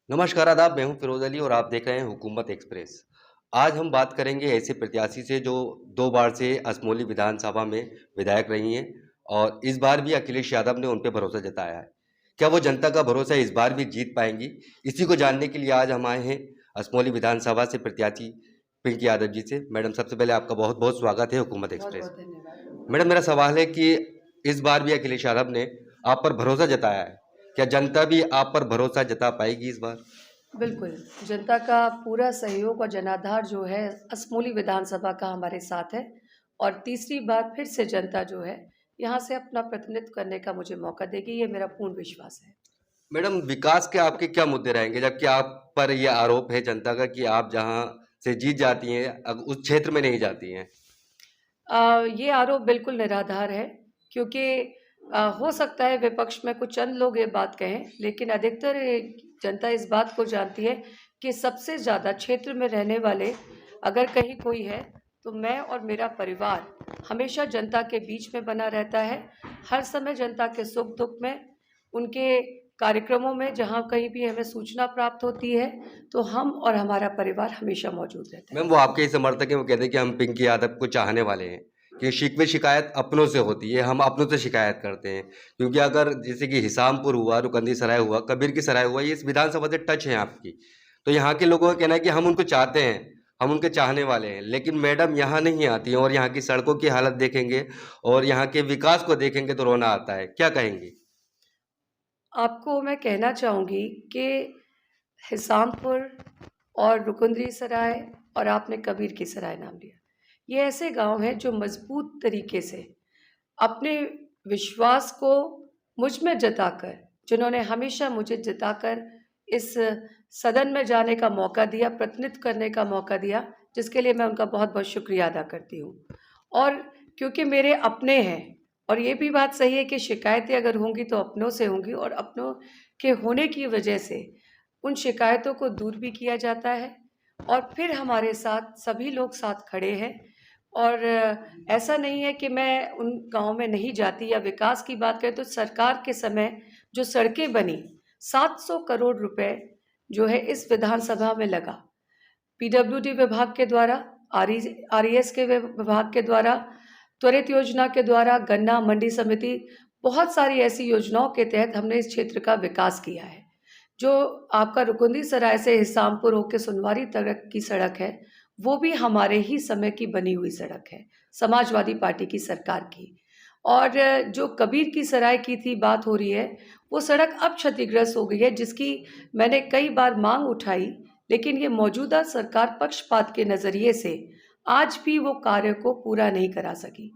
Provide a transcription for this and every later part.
नमस्कार आदाब, मैं हूं फिरोज अली और आप देख रहे हैं हुकूमत एक्सप्रेस। आज हम बात करेंगे ऐसे प्रत्याशी से जो 2 बार से असमोली विधानसभा में विधायक रही हैं और इस बार भी अखिलेश यादव ने उन पर भरोसा जताया है। क्या वो जनता का भरोसा इस बार भी जीत पाएंगी? इसी को जानने के लिए आज हम आए हैं असमोली विधानसभा से प्रत्याशी पिंकी यादव जी से। मैडम, सबसे पहले आपका बहुत बहुत स्वागत है हुकूमत बहुत एक्सप्रेस। बहुत धन्यवाद। मैडम, मेरा सवाल है कि इस बार भी अखिलेश यादव ने आप पर भरोसा जताया है। क्या जनता भी आप पर भरोसा जता पाएगी इस बार? बिल्कुल, जनता का पूरा सहयोग और जनाधार जो है असमोली विधानसभा का हमारे साथ है और तीसरी बार फिर से जनता जो है यहाँ से अपना प्रतिनिधित्व करने का मुझे मौका देगी, ये मेरा पूर्ण विश्वास है। मैडम, विकास के आपके क्या मुद्दे रहेंगे जबकि आप पर ये आरोप है जनता का कि आप जहां से जीत जाती हैं उस क्षेत्र में नहीं जाती हैं? ये आरोप बिल्कुल निराधार है क्योंकि हो सकता है विपक्ष में कुछ चंद लोग ये बात कहें, लेकिन अधिकतर जनता इस बात को जानती है कि सबसे ज़्यादा क्षेत्र में रहने वाले अगर कहीं कोई है तो मैं और मेरा परिवार हमेशा जनता के बीच में बना रहता है। हर समय जनता के सुख दुख में, उनके कार्यक्रमों में जहाँ कहीं भी हमें सूचना प्राप्त होती है तो हम और हमारा परिवार हमेशा मौजूद रहता है। मैम, वो आपके ही समर्थक हैं, वो कहते हैं कि हम पिंकी यादव को चाहने वाले हैं कि शिकवे शिकायत अपनों से होती है, हम अपनों से शिकायत करते हैं। क्योंकि अगर जैसे कि हिसामपुर हुआ, रुकंदी सराय हुआ, कबीर की सराय हुआ, ये इस विधानसभा से टच है आपकी। तो यहाँ के लोगों का कहना है कि हम उनको चाहते हैं, हम उनके चाहने वाले हैं, लेकिन मैडम यहाँ नहीं आती हैं और यहाँ की सड़कों की हालत देखेंगे और यहाँ के विकास को देखेंगे तो रोना आता है। क्या कहेंगे? आपको मैं कहना चाहूँगी कि हिसामपुर और रुकुंद्री सराय और आपने कबीर की सराय नाम लिया, ये ऐसे गांव हैं जो मजबूत तरीके से अपने विश्वास को मुझ में जताकर, जिन्होंने हमेशा मुझे जताकर इस सदन में जाने का मौका दिया, प्रतिनिधित्व करने का मौका दिया, जिसके लिए मैं उनका बहुत बहुत शुक्रिया अदा करती हूँ। और क्योंकि मेरे अपने हैं और ये भी बात सही है कि शिकायतें अगर होंगी तो अपनों से होंगी और अपनों के होने की वजह से उन शिकायतों को दूर भी किया जाता है और फिर हमारे साथ सभी लोग साथ खड़े हैं। और ऐसा नहीं है कि मैं उन गाँव में नहीं जाती या विकास की बात करें तो सरकार के समय जो सड़कें बनी, 700 करोड़ रुपए जो है इस विधानसभा में लगा। पीडब्ल्यूडी विभाग के द्वारा, आरईएस के विभाग के द्वारा, त्वरित योजना के द्वारा, गन्ना मंडी समिति, बहुत सारी ऐसी योजनाओं के तहत हमने इस क्षेत्र का विकास किया है। जो आपका रुकुंदी सराय से हिसामपुर होकर सुनवारी तक की सड़क है, वो भी हमारे ही समय की बनी हुई सड़क है, समाजवादी पार्टी की सरकार की। और जो कबीर की सराय की थी बात हो रही है, वो सड़क अब क्षतिग्रस्त हो गई है, जिसकी मैंने कई बार मांग उठाई, लेकिन ये मौजूदा सरकार पक्षपात के नज़रिए से आज भी वो कार्य को पूरा नहीं करा सकी।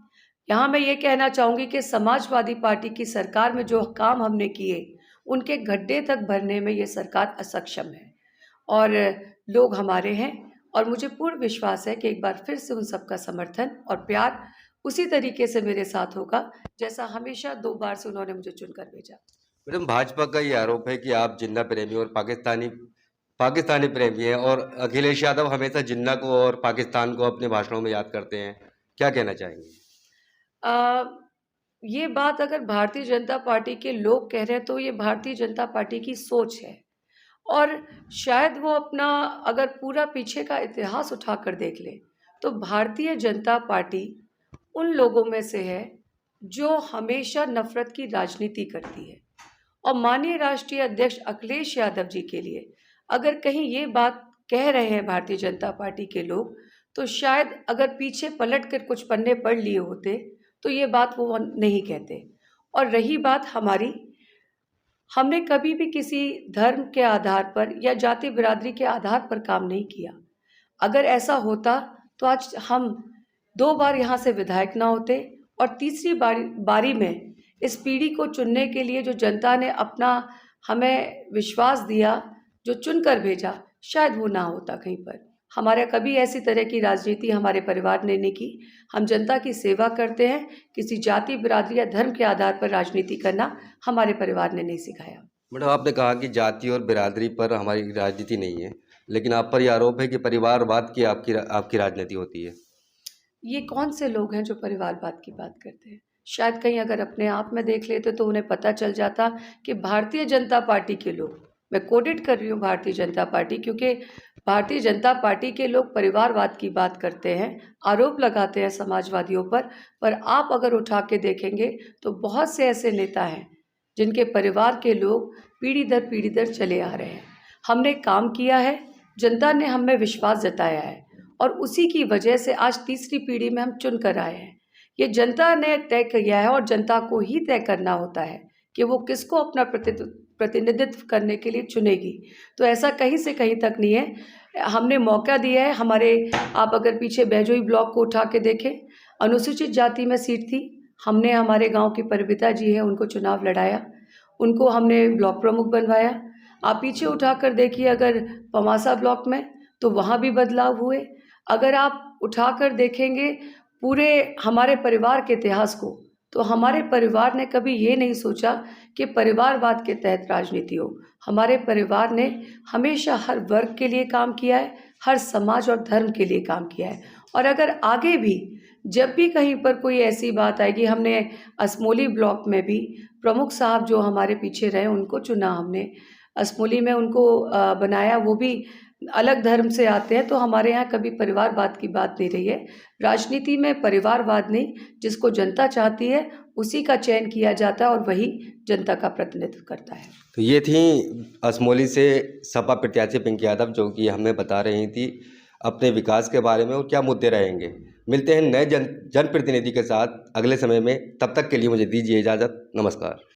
यहाँ मैं ये कहना चाहूँगी कि समाजवादी पार्टी की सरकार में जो काम हमने किए, उनके गड्ढे तक भरने में ये सरकार असक्षम है और लोग हमारे हैं और मुझे पूर्ण विश्वास है कि एक बार फिर से उन सबका समर्थन और प्यार उसी तरीके से मेरे साथ होगा, जैसा हमेशा 2 बार से उन्होंने मुझे चुनकर भेजा। मैडम, भाजपा का ये आरोप है कि आप जिन्ना प्रेमी और पाकिस्तानी पाकिस्तानी प्रेमी हैं और अखिलेश यादव हमेशा जिन्ना को और पाकिस्तान को अपने भाषणों में याद करते हैं। क्या कहना चाहेंगे? अ, ये बात अगर भारतीय जनता पार्टी के लोग कह रहे हैं तो ये भारतीय जनता पार्टी की सोच है और शायद वो अपना अगर पूरा पीछे का इतिहास उठाकर देख ले तो भारतीय जनता पार्टी उन लोगों में से है जो हमेशा नफरत की राजनीति करती है। और माननीय राष्ट्रीय अध्यक्ष अखिलेश यादव जी के लिए अगर कहीं ये बात कह रहे हैं भारतीय जनता पार्टी के लोग, तो शायद अगर पीछे पलट कर कुछ पन्ने पढ़ लिए होते तो ये बात वो नहीं कहते। और रही बात हमारी, हमने कभी भी किसी धर्म के आधार पर या जाति बिरादरी के आधार पर काम नहीं किया। अगर ऐसा होता तो आज हम 2 बार यहाँ से विधायक ना होते और तीसरी बारी में इस पीढ़ी को चुनने के लिए जो जनता ने अपना हमें विश्वास दिया, जो चुनकर भेजा, शायद वो ना होता कहीं पर। हमारे कभी ऐसी तरह की राजनीति हमारे परिवार ने नहीं की। हम जनता की सेवा करते हैं, किसी जाति बिरादरी या धर्म के आधार पर राजनीति करना हमारे परिवार ने नहीं सिखाया। मैडम, आपने कहा कि जाति और बिरादरी पर हमारी राजनीति नहीं है, लेकिन आप पर यह आरोप है कि परिवारवाद की आपकी आपकी राजनीति होती है। ये कौन से लोग हैं जो परिवारवाद की बात करते हैं? शायद कहीं अगर अपने आप में देख लेते तो उन्हें पता चल जाता कि भारतीय जनता पार्टी के लोग मैं कोटेड कर रही हूँ भारतीय जनता पार्टी, क्योंकि भारतीय जनता पार्टी के लोग परिवारवाद की बात करते हैं, आरोप लगाते हैं समाजवादियों पर आप अगर उठा के देखेंगे तो बहुत से ऐसे नेता हैं जिनके परिवार के लोग पीढ़ी दर चले आ रहे हैं। हमने काम किया है, जनता ने हम में विश्वास जताया है और उसी की वजह से आज तीसरी पीढ़ी में हम चुन कर आए हैं। ये जनता ने तय किया है और जनता को ही तय करना होता है कि वो किसको अपना प्रतिनिधित्व करने के लिए चुनेगी। तो ऐसा कहीं से कहीं तक नहीं है। हमने मौका दिया है। आप अगर पीछे बैजोई ब्लॉक को उठा के देखें, अनुसूचित जाति में सीट थी, हमने हमारे गांव के परबिता जी हैं उनको चुनाव लड़ाया, उनको हमने ब्लॉक प्रमुख बनवाया। आप पीछे उठा कर देखिए अगर पवासा ब्लॉक में, तो वहाँ भी बदलाव हुए। अगर आप उठा कर देखेंगे पूरे हमारे परिवार के इतिहास को, तो हमारे परिवार ने कभी ये नहीं सोचा कि परिवारवाद के तहत राजनीति हो। हमारे परिवार ने हमेशा हर वर्ग के लिए काम किया है, हर समाज और धर्म के लिए काम किया है। और अगर आगे भी जब भी कहीं पर कोई ऐसी बात आएगी, हमने असमोली ब्लॉक में भी प्रमुख साहब जो हमारे पीछे रहे उनको चुना, हमने असमोली में उनको बनाया, वो भी अलग धर्म से आते हैं। तो हमारे यहाँ कभी परिवारवाद की बात नहीं रही है। राजनीति में परिवारवाद नहीं, जिसको जनता चाहती है उसी का चयन किया जाता है और वही जनता का प्रतिनिधित्व करता है। तो ये थी असमोली से सपा प्रत्याशी पिंकी यादव, जो कि हमें बता रही थी अपने विकास के बारे में और क्या मुद्दे रहेंगे। मिलते हैं नए जनप्रतिनिधि के साथ अगले समय में, तब तक के लिए मुझे दीजिए इजाज़त। नमस्कार।